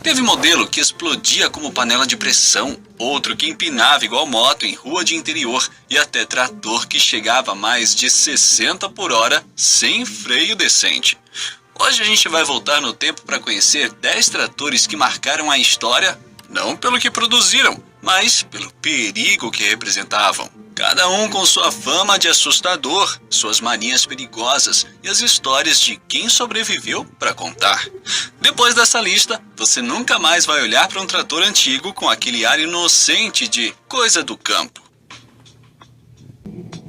Teve modelo que explodia como panela de pressão, outro que empinava igual moto em rua de interior e até trator que chegava a mais de 60 por hora sem freio decente. Hoje a gente vai voltar no tempo para conhecer 10 tratores que marcaram a história, não pelo que produziram, mas pelo perigo que representavam. Cada um com sua fama de assustador, suas manias perigosas e as histórias de quem sobreviveu para contar. Depois dessa lista, você nunca mais vai olhar para um trator antigo com aquele ar inocente de coisa do campo.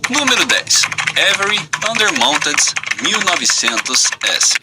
Número 10. Avery Undermounted 1900S.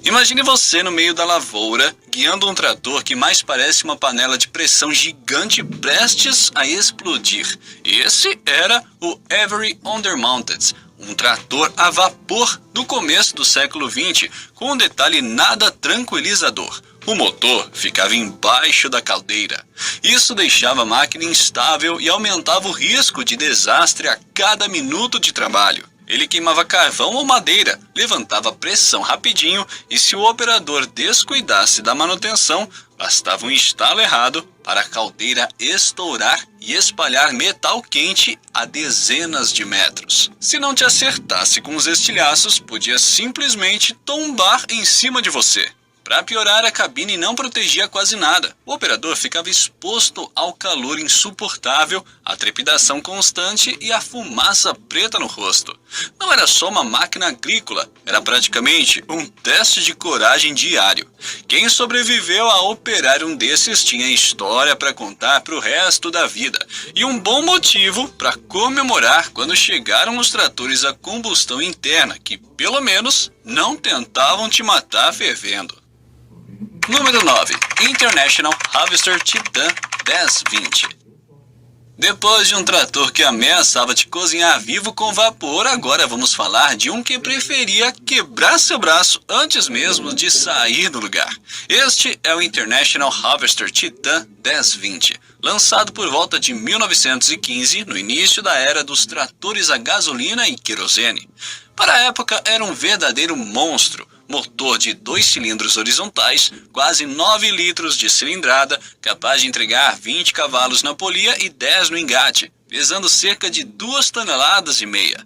Imagine você no meio da lavoura, guiando um trator que mais parece uma panela de pressão gigante prestes a explodir. Esse era o Avery Undermounted, um trator a vapor do começo do século XX, com um detalhe nada tranquilizador. O motor ficava embaixo da caldeira. Isso deixava a máquina instável e aumentava o risco de desastre a cada minuto de trabalho. Ele queimava carvão ou madeira, levantava pressão rapidinho e se o operador descuidasse da manutenção, bastava um estalo errado para a caldeira estourar e espalhar metal quente a dezenas de metros. Se não te acertasse com os estilhaços, podia simplesmente tombar em cima de você. Para piorar, a cabine não protegia quase nada. O operador ficava exposto ao calor insuportável, à trepidação constante e à fumaça preta no rosto. Não era só uma máquina agrícola, era praticamente um teste de coragem diário. Quem sobreviveu a operar um desses tinha história para contar para o resto da vida e um bom motivo para comemorar quando chegaram os tratores a combustão interna que, pelo menos, não tentavam te matar fervendo. Número 9. International Harvester Titan 1020. Depois de um trator que ameaçava te cozinhar vivo com vapor, agora vamos falar de um que preferia quebrar seu braço antes mesmo de sair do lugar. Este é o International Harvester Titan 1020, lançado por volta de 1915, no início da era dos tratores a gasolina e querosene. Para a época era um verdadeiro monstro. Motor de 2 cilindros horizontais, quase 9 litros de cilindrada, capaz de entregar 20 cavalos na polia e 10 no engate, pesando cerca de 2,5 toneladas.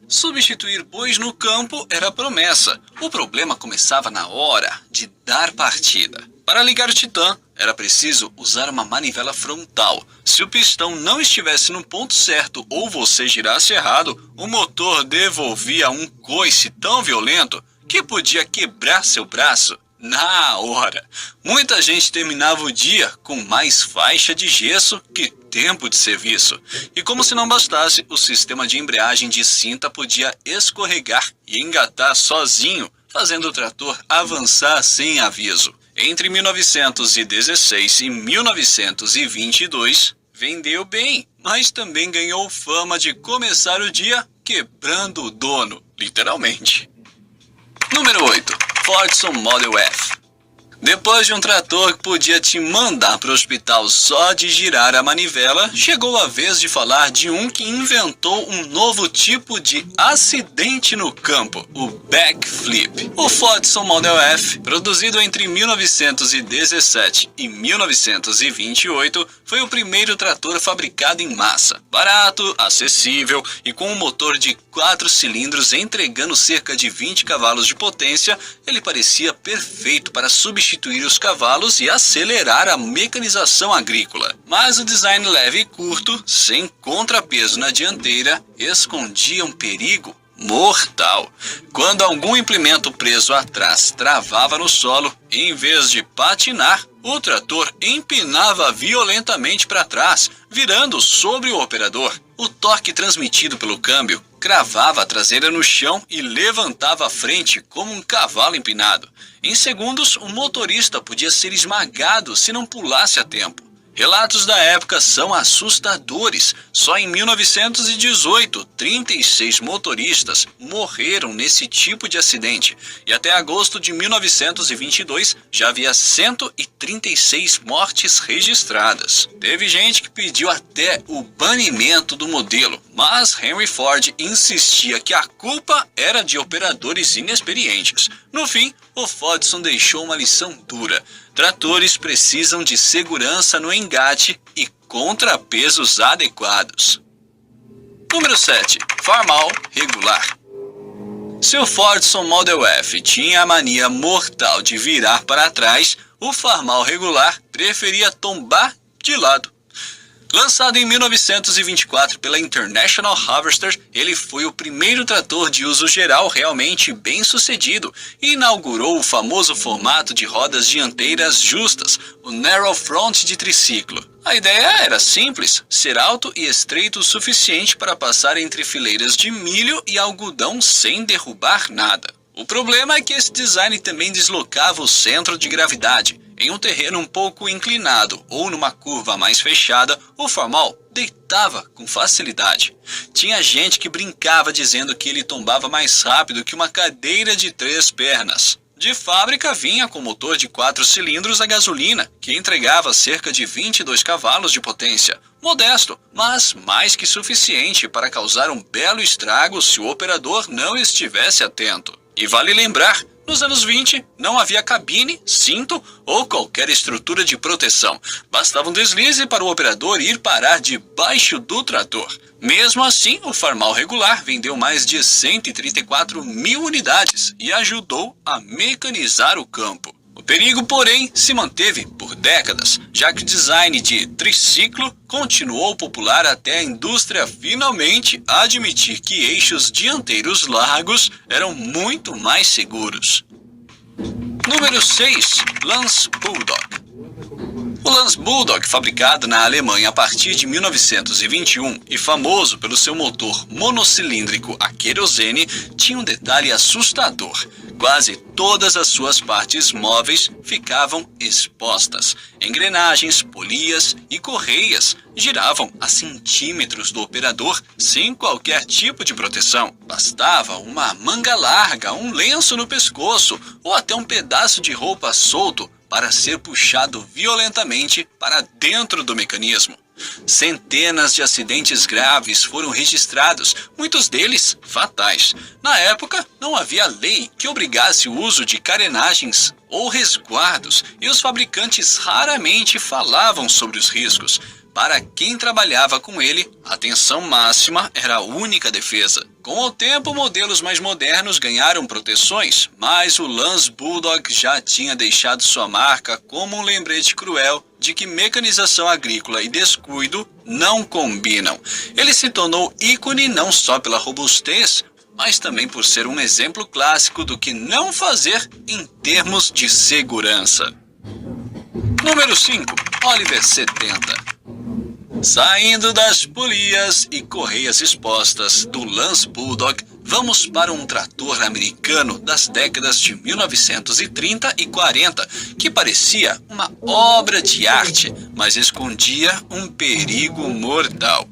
Substituir bois no campo era a promessa. O problema começava na hora de dar partida. Para ligar o Titan, era preciso usar uma manivela frontal. Se o pistão não estivesse no ponto certo ou você girasse errado, o motor devolvia um coice tão violento que podia quebrar seu braço na hora. Muita gente terminava o dia com mais faixa de gesso que tempo de serviço. E como se não bastasse, o sistema de embreagem de cinta podia escorregar e engatar sozinho, fazendo o trator avançar sem aviso. Entre 1916 e 1922, vendeu bem, mas também ganhou fama de começar o dia quebrando o dono, literalmente. Número 8. Fordson Model F. Depois de um trator que podia te mandar para o hospital só de girar a manivela, chegou a vez de falar de um que inventou um novo tipo de acidente no campo, o backflip. O Fordson Model F, produzido entre 1917 e 1928, foi o primeiro trator fabricado em massa. Barato, acessível e com um motor de 4 cilindros entregando cerca de 20 cavalos de potência, ele parecia perfeito para substituir os cavalos e acelerar a mecanização agrícola. Mas o design leve e curto, sem contrapeso na dianteira, escondia um perigo mortal. Quando algum implemento preso atrás travava no solo, em vez de patinar, o trator empinava violentamente para trás, virando sobre o operador. O torque transmitido pelo câmbio cravava a traseira no chão e levantava a frente como um cavalo empinado. Em segundos, o motorista podia ser esmagado se não pulasse a tempo. Relatos da época são assustadores. Só em 1918, 36 motoristas morreram nesse tipo de acidente. E até agosto de 1922, já havia 136 mortes registradas. Teve gente que pediu até o banimento do modelo, mas Henry Ford insistia que a culpa era de operadores inexperientes. No fim, o Fordson deixou uma lição dura. Tratores precisam de segurança no engate e contrapesos adequados. Número 7. Farmal regular. Se o Fordson Model F tinha a mania mortal de virar para trás, o farmal regular preferia tombar de lado. Lançado em 1924 pela International Harvester, ele foi o primeiro trator de uso geral realmente bem sucedido e inaugurou o famoso formato de rodas dianteiras justas, o narrow front de triciclo. A ideia era simples, ser alto e estreito o suficiente para passar entre fileiras de milho e algodão sem derrubar nada. O problema é que esse design também deslocava o centro de gravidade. Em um terreno um pouco inclinado ou numa curva mais fechada, o farmal deitava com facilidade. Tinha gente que brincava dizendo que ele tombava mais rápido que uma cadeira de 3 pernas. De fábrica vinha com motor de 4 cilindros a gasolina, que entregava cerca de 22 cavalos de potência. Modesto, mas mais que suficiente para causar um belo estrago se o operador não estivesse atento. E vale lembrar, nos anos 20, não havia cabine, cinto ou qualquer estrutura de proteção. Bastava um deslize para o operador ir parar debaixo do trator. Mesmo assim, o farmal regular vendeu mais de 134 mil unidades e ajudou a mecanizar o campo. O perigo, porém, se manteve por décadas, já que o design de triciclo continuou popular até a indústria finalmente admitir que eixos dianteiros largos eram muito mais seguros. Número 6. Lance Bulldog. O Lance Bulldog, fabricado na Alemanha a partir de 1921 e famoso pelo seu motor monocilíndrico a querosene, tinha um detalhe assustador. Quase todas as suas partes móveis ficavam expostas. Engrenagens, polias e correias giravam a centímetros do operador sem qualquer tipo de proteção. Bastava uma manga larga, um lenço no pescoço ou até um pedaço de roupa solto para ser puxado violentamente para dentro do mecanismo. Centenas de acidentes graves foram registrados, muitos deles fatais. Na época, não havia lei que obrigasse o uso de carenagens ou resguardos, e os fabricantes raramente falavam sobre os riscos. Para quem trabalhava com ele, a atenção máxima era a única defesa. Com o tempo, modelos mais modernos ganharam proteções, mas o Lance Bulldog já tinha deixado sua marca como um lembrete cruel de que mecanização agrícola e descuido não combinam. Ele se tornou ícone não só pela robustez, mas também por ser um exemplo clássico do que não fazer em termos de segurança. Número 5. Oliver 70. Saindo das polias e correias expostas do Lance Bulldog, vamos para um trator americano das décadas de 1930 e 40, que parecia uma obra de arte, mas escondia um perigo mortal.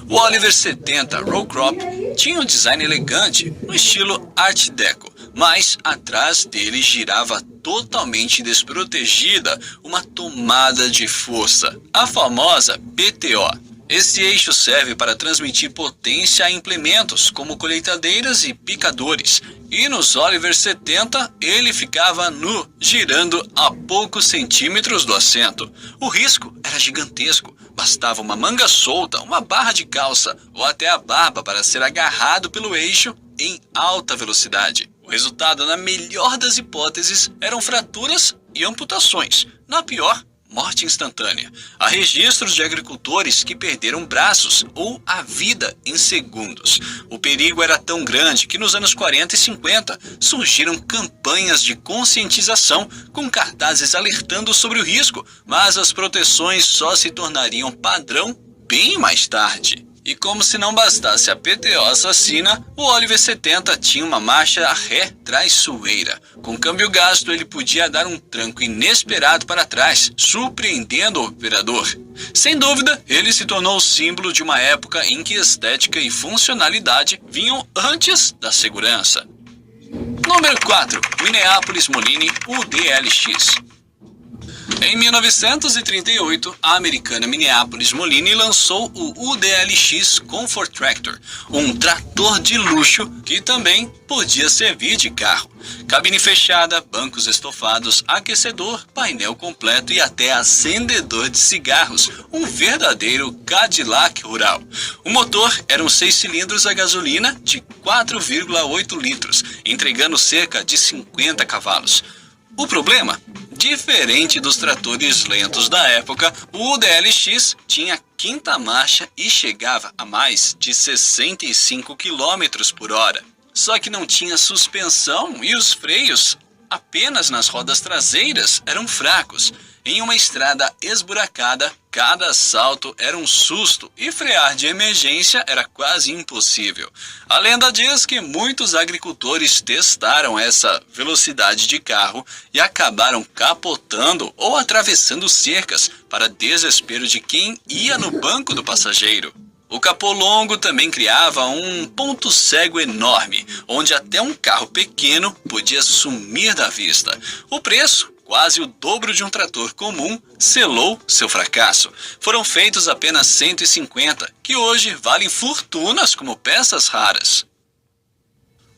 O Oliver 70 Row Crop tinha um design elegante, no estilo Art Deco, mas atrás dele girava totalmente desprotegida uma tomada de força, a famosa PTO. Esse eixo serve para transmitir potência a implementos como colheitadeiras e picadores, e nos Oliver 70 ele ficava nu, girando a poucos centímetros do assento. O risco era gigantesco, bastava uma manga solta, uma barra de calça ou até a barba para ser agarrado pelo eixo em alta velocidade. O resultado, na melhor das hipóteses, eram fraturas e amputações. Na pior, morte instantânea. Há registros de agricultores que perderam braços ou a vida em segundos. O perigo era tão grande que nos anos 40 e 50 surgiram campanhas de conscientização com cartazes alertando sobre o risco, mas as proteções só se tornariam padrão bem mais tarde. E como se não bastasse a PTO assassina, o Oliver 70 tinha uma marcha ré traiçoeira. Com câmbio gasto, ele podia dar um tranco inesperado para trás, surpreendendo o operador. Sem dúvida, ele se tornou o símbolo de uma época em que estética e funcionalidade vinham antes da segurança. Número 4. Minneapolis Moline UDLX. Em 1938, a americana Minneapolis Moline lançou o UDLX Comfort Tractor, um trator de luxo que também podia servir de carro. Cabine fechada, bancos estofados, aquecedor, painel completo e até acendedor de cigarros, um verdadeiro Cadillac rural. O motor era um 6 cilindros a gasolina de 4,8 litros, entregando cerca de 50 cavalos. O problema? Diferente dos tratores lentos da época, o UDLX tinha quinta marcha e chegava a mais de 65 km por hora. Só que não tinha suspensão e os freios, apenas nas rodas traseiras, eram fracos. Em uma estrada esburacada, cada salto era um susto e frear de emergência era quase impossível. A lenda diz que muitos agricultores testaram essa velocidade de carro e acabaram capotando ou atravessando cercas, para desespero de quem ia no banco do passageiro. O capô longo também criava um ponto cego enorme, onde até um carro pequeno podia sumir da vista. O preço, quase o dobro de um trator comum, selou seu fracasso. Foram feitos apenas 150, que hoje valem fortunas como peças raras.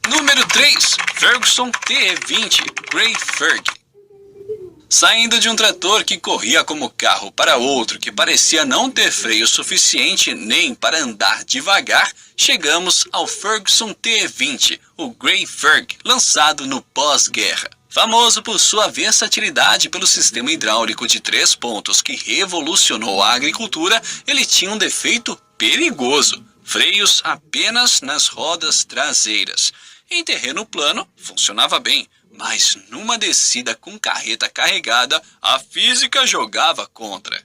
Número 3. Ferguson TE20 Grey Ferg. Saindo de um trator que corria como carro para outro que parecia não ter freio suficiente nem para andar devagar, chegamos ao Ferguson TE20, o Grey Ferg, lançado no pós-guerra. Famoso por sua versatilidade pelo sistema hidráulico de 3 pontos que revolucionou a agricultura, ele tinha um defeito perigoso: freios apenas nas rodas traseiras. Em terreno plano, funcionava bem, mas numa descida com carreta carregada, a física jogava contra.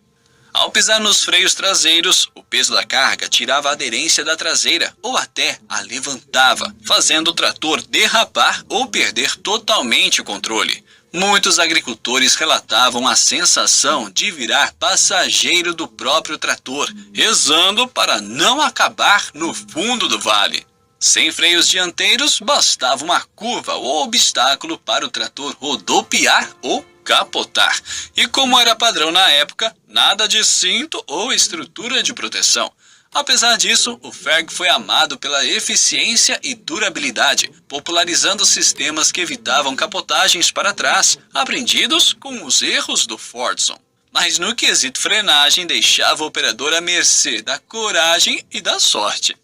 Ao pisar nos freios traseiros, o peso da carga tirava a aderência da traseira ou até a levantava, fazendo o trator derrapar ou perder totalmente o controle. Muitos agricultores relatavam a sensação de virar passageiro do próprio trator, rezando para não acabar no fundo do vale. Sem freios dianteiros, bastava uma curva ou obstáculo para o trator rodopiar ou capotar. E como era padrão na época, nada de cinto ou estrutura de proteção. Apesar disso, o Ferg foi amado pela eficiência e durabilidade, popularizando sistemas que evitavam capotagens para trás, aprendidos com os erros do Fordson. Mas no quesito frenagem, deixava o operador à mercê da coragem e da sorte.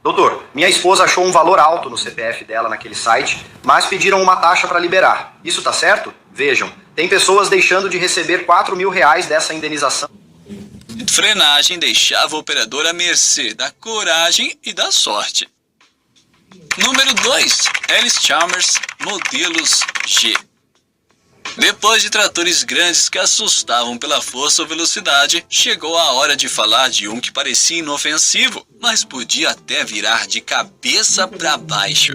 Doutor, minha esposa achou um valor alto no CPF dela naquele site, mas pediram uma taxa para liberar. Isso tá certo? Vejam, tem pessoas deixando de receber R$4.000 dessa indenização. Frenagem deixava o operador à mercê da coragem e da sorte. Número 2. Allis-Chalmers Modelos G. Depois de tratores grandes que assustavam pela força ou velocidade, chegou a hora de falar de um que parecia inofensivo, mas podia até virar de cabeça para baixo.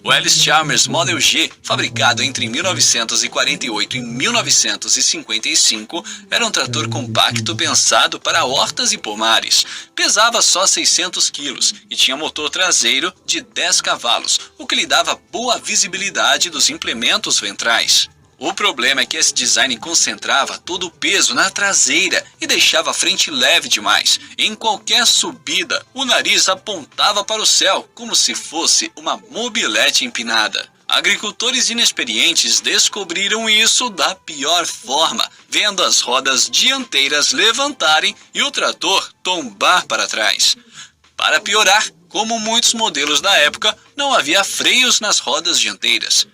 O Allis-Chalmers Model G, fabricado entre 1948 e 1955, era um trator compacto pensado para hortas e pomares. Pesava só 600 quilos e tinha motor traseiro de 10 cavalos, o que lhe dava boa visibilidade dos implementos ventrais. O problema é que esse design concentrava todo o peso na traseira e deixava a frente leve demais. Em qualquer subida, o nariz apontava para o céu, como se fosse uma mobilete empinada. Agricultores inexperientes descobriram isso da pior forma, vendo as rodas dianteiras levantarem e o trator tombar para trás. Para piorar, como muitos modelos da época, não havia freios nas rodas dianteiras.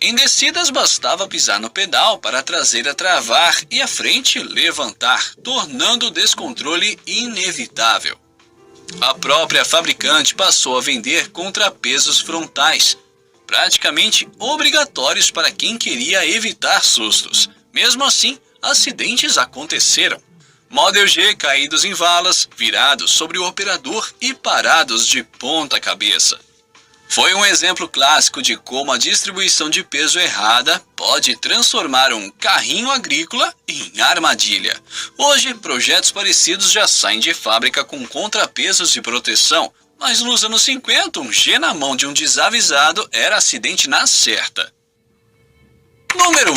Em descidas bastava pisar no pedal para a traseira travar e a frente levantar, tornando o descontrole inevitável. A própria fabricante passou a vender contrapesos frontais, praticamente obrigatórios para quem queria evitar sustos. Mesmo assim, acidentes aconteceram. Model G caídos em valas, virados sobre o operador e parados de ponta cabeça. Foi um exemplo clássico de como a distribuição de peso errada pode transformar um carrinho agrícola em armadilha. Hoje, projetos parecidos já saem de fábrica com contrapesos de proteção, mas nos anos 50, um G na mão de um desavisado era acidente na certa. Número 1.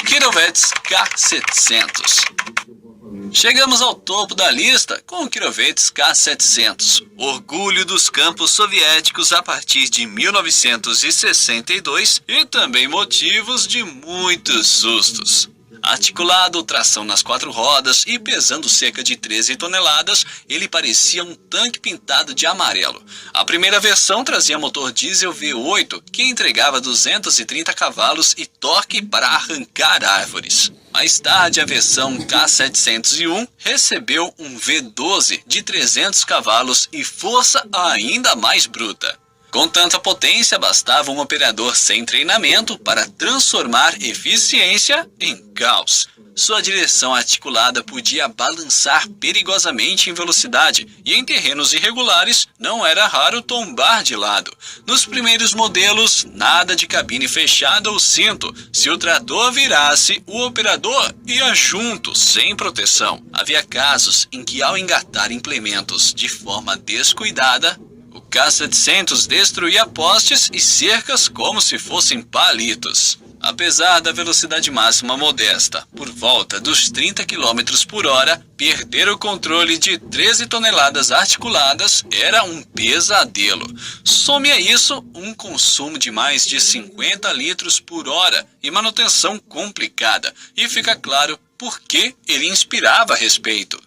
Kirovets K700. Chegamos ao topo da lista com o Kirovets K700, orgulho dos campos soviéticos a partir de 1962 e também motivos de muitos sustos. Articulado, tração nas 4 rodas e pesando cerca de 13 toneladas, ele parecia um tanque pintado de amarelo. A primeira versão trazia motor diesel V8, que entregava 230 cavalos e torque para arrancar árvores. Mais tarde, a versão K701 recebeu um V12 de 300 cavalos e força ainda mais bruta. Com tanta potência, bastava um operador sem treinamento para transformar eficiência em caos. Sua direção articulada podia balançar perigosamente em velocidade e em terrenos irregulares não era raro tombar de lado. Nos primeiros modelos, nada de cabine fechada ou cinto. Se o trator virasse, o operador ia junto, sem proteção. Havia casos em que, ao engatar implementos de forma descuidada, o K700 destruía postes e cercas como se fossem palitos. Apesar da velocidade máxima modesta, por volta dos 30 km por hora, perder o controle de 13 toneladas articuladas era um pesadelo. Some a isso um consumo de mais de 50 litros por hora e manutenção complicada, e fica claro por que ele inspirava respeito.